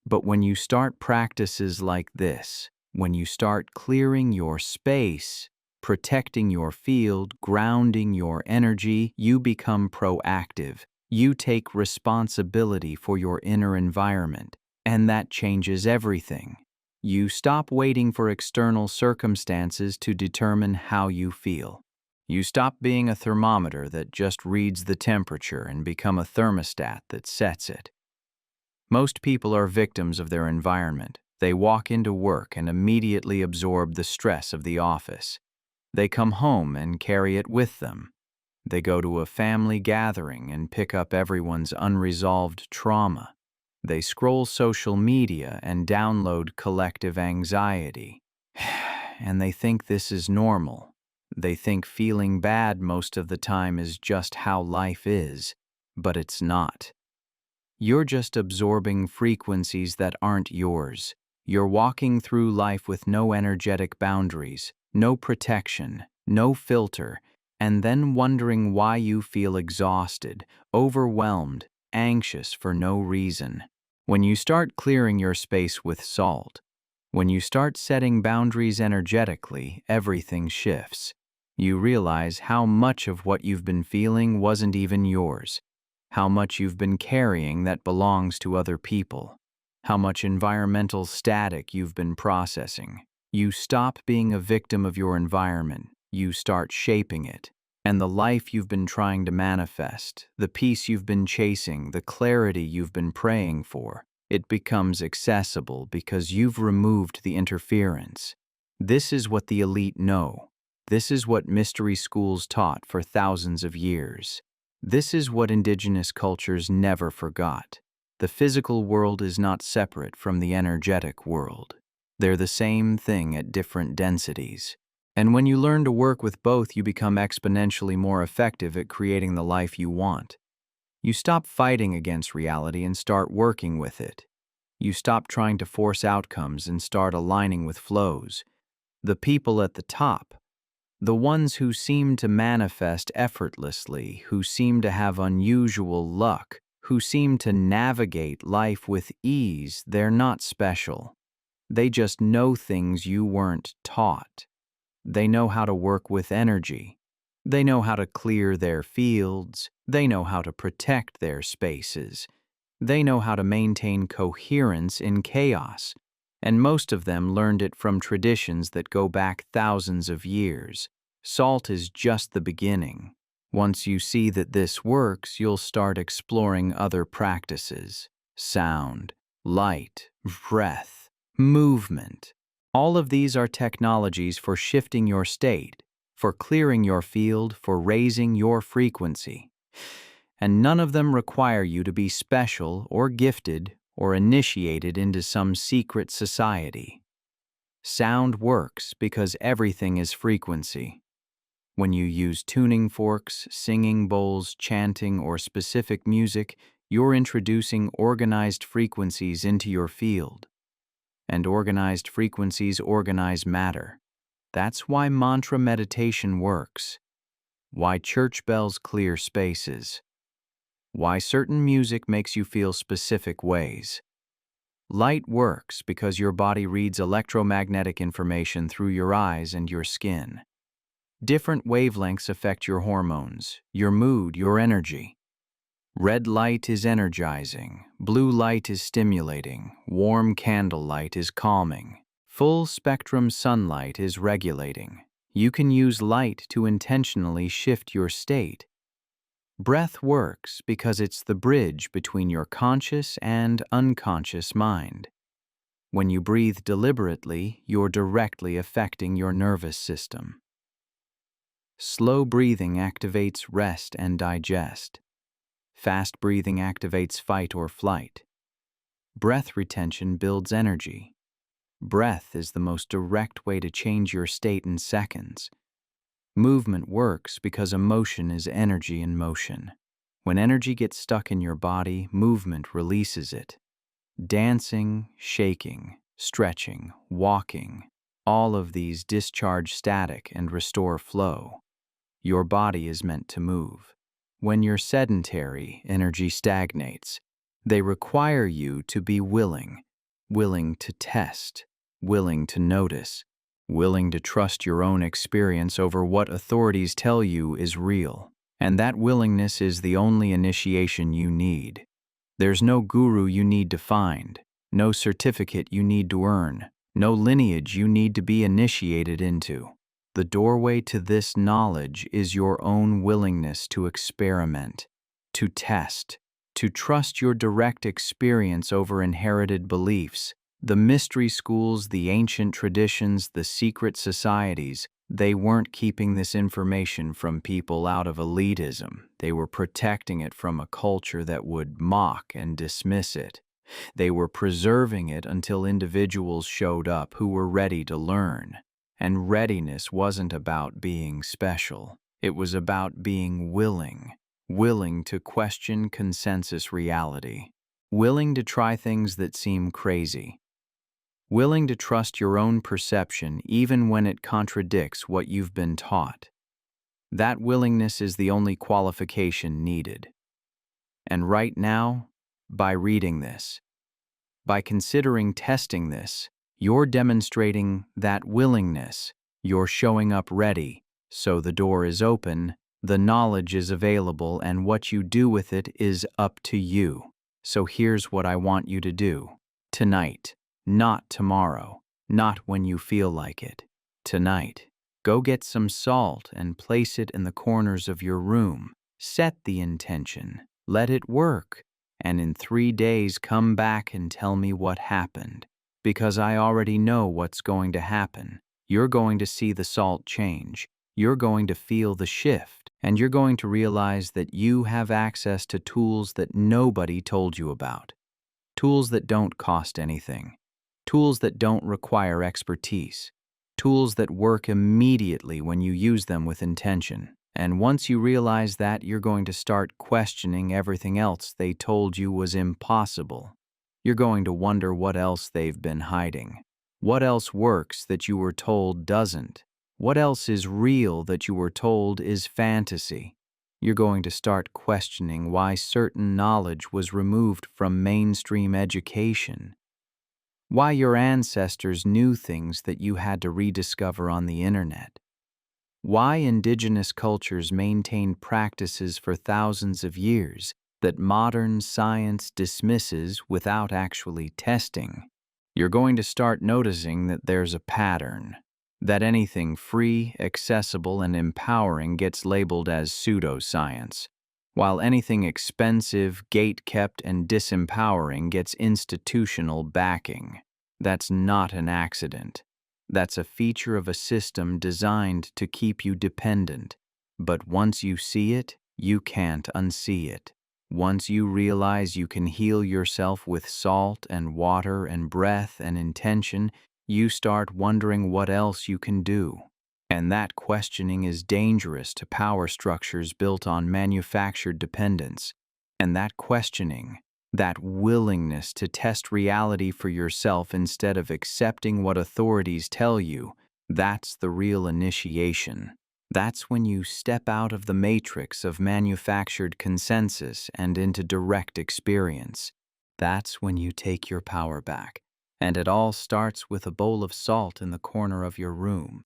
But when you start practices like this, when you start clearing your space, protecting your field, grounding your energy, you become proactive. You take responsibility for your inner environment, and that changes everything. You stop waiting for external circumstances to determine how you feel. You stop being a thermometer that just reads the temperature and become a thermostat that sets it. Most people are victims of their environment. They walk into work and immediately absorb the stress of the office. They come home and carry it with them. They go to a family gathering and pick up everyone's unresolved trauma. They scroll social media and download collective anxiety. And they think this is normal. They think feeling bad most of the time is just how life is, but it's not. You're just absorbing frequencies that aren't yours. You're walking through life with no energetic boundaries, no protection, no filter, and then wondering why you feel exhausted, overwhelmed, anxious for no reason. When you start clearing your space with salt, when you start setting boundaries energetically, everything shifts. You realize how much of what you've been feeling wasn't even yours, how much you've been carrying that belongs to other people, how much environmental static you've been processing. You stop being a victim of your environment, you start shaping it. And the life you've been trying to manifest, the peace you've been chasing, the clarity you've been praying for, it becomes accessible because you've removed the interference. This is what the elite know. This is what mystery schools taught for thousands of years. This is what indigenous cultures never forgot. The physical world is not separate from the energetic world. They're the same thing at different densities. And when you learn to work with both, you become exponentially more effective at creating the life you want. You stop fighting against reality and start working with it. You stop trying to force outcomes and start aligning with flows. The people at the top, the ones who seem to manifest effortlessly, who seem to have unusual luck, who seem to navigate life with ease, they're not special. They just know things you weren't taught. They know how to work with energy. They know how to clear their fields. They know how to protect their spaces. They know how to maintain coherence in chaos. And most of them learned it from traditions that go back thousands of years. Salt is just the beginning. Once you see that this works, you'll start exploring other practices: sound, light, breath, movement. All of these are technologies for shifting your state, for clearing your field, for raising your frequency. And none of them require you to be special or gifted or initiated into some secret society. Sound works because everything is frequency. When you use tuning forks, singing bowls, chanting, or specific music, you're introducing organized frequencies into your field. And organized frequencies organize matter. That's why mantra meditation works. Why church bells clear spaces. Why certain music makes you feel specific ways. Light works because your body reads electromagnetic information through your eyes and your skin. Different wavelengths affect your hormones, your mood, your energy. Red light is energizing, blue light is stimulating, warm candlelight is calming, full spectrum sunlight is regulating. You can use light to intentionally shift your state. Breath works because it's the bridge between your conscious and unconscious mind. When you breathe deliberately, you're directly affecting your nervous system. Slow breathing activates rest and digest. Fast breathing activates fight or flight. Breath retention builds energy. Breath is the most direct way to change your state in seconds. Movement works because emotion is energy in motion. When energy gets stuck in your body, movement releases it. Dancing, shaking, stretching, walking, all of these discharge static and restore flow. Your body is meant to move. When you're sedentary, energy stagnates. They require you to be willing to test, willing to notice, willing to trust your own experience over what authorities tell you is real. And that willingness is the only initiation you need. There's no guru you need to find, no certificate you need to earn, no lineage you need to be initiated into. The doorway to this knowledge is your own willingness to experiment, to test, to trust your direct experience over inherited beliefs. The mystery schools, the ancient traditions, the secret societies, they weren't keeping this information from people out of elitism. They were protecting it from a culture that would mock and dismiss it. They were preserving it until individuals showed up who were ready to learn. And readiness wasn't about being special. It was about being willing to question consensus reality, willing to try things that seem crazy, willing to trust your own perception even when it contradicts what you've been taught. That willingness is the only qualification needed. And right now, by reading this, by considering testing this, you're demonstrating that willingness. You're showing up ready, so the door is open, the knowledge is available, and what you do with it is up to you. So here's what I want you to do. Tonight, not tomorrow, not when you feel like it. Tonight, go get some salt and place it in the corners of your room. Set the intention. Let it work. And in 3 days come back and tell me what happened. Because I already know what's going to happen. You're going to see the salt change. You're going to feel the shift. And you're going to realize that you have access to tools that nobody told you about. Tools that don't cost anything. Tools that don't require expertise. Tools that work immediately when you use them with intention. And once you realize that, you're going to start questioning everything else they told you was impossible. You're going to wonder what else they've been hiding. What else works that you were told doesn't? What else is real that you were told is fantasy? You're going to start questioning why certain knowledge was removed from mainstream education. Why your ancestors knew things that you had to rediscover on the internet. Why indigenous cultures maintain practices for thousands of years that modern science dismisses without actually testing. You're going to start noticing that there's a pattern, that anything free, accessible, and empowering gets labeled as pseudoscience, while anything expensive, gate-kept, and disempowering gets institutional backing. That's not an accident. That's a feature of a system designed to keep you dependent. But once you see it, you can't unsee it. Once you realize you can heal yourself with salt and water and breath and intention, you start wondering what else you can do. And that questioning is dangerous to power structures built on manufactured dependence. And that questioning, that willingness to test reality for yourself instead of accepting what authorities tell you, that's the real initiation. That's when you step out of the matrix of manufactured consensus and into direct experience. That's when you take your power back. And it all starts with a bowl of salt in the corner of your room.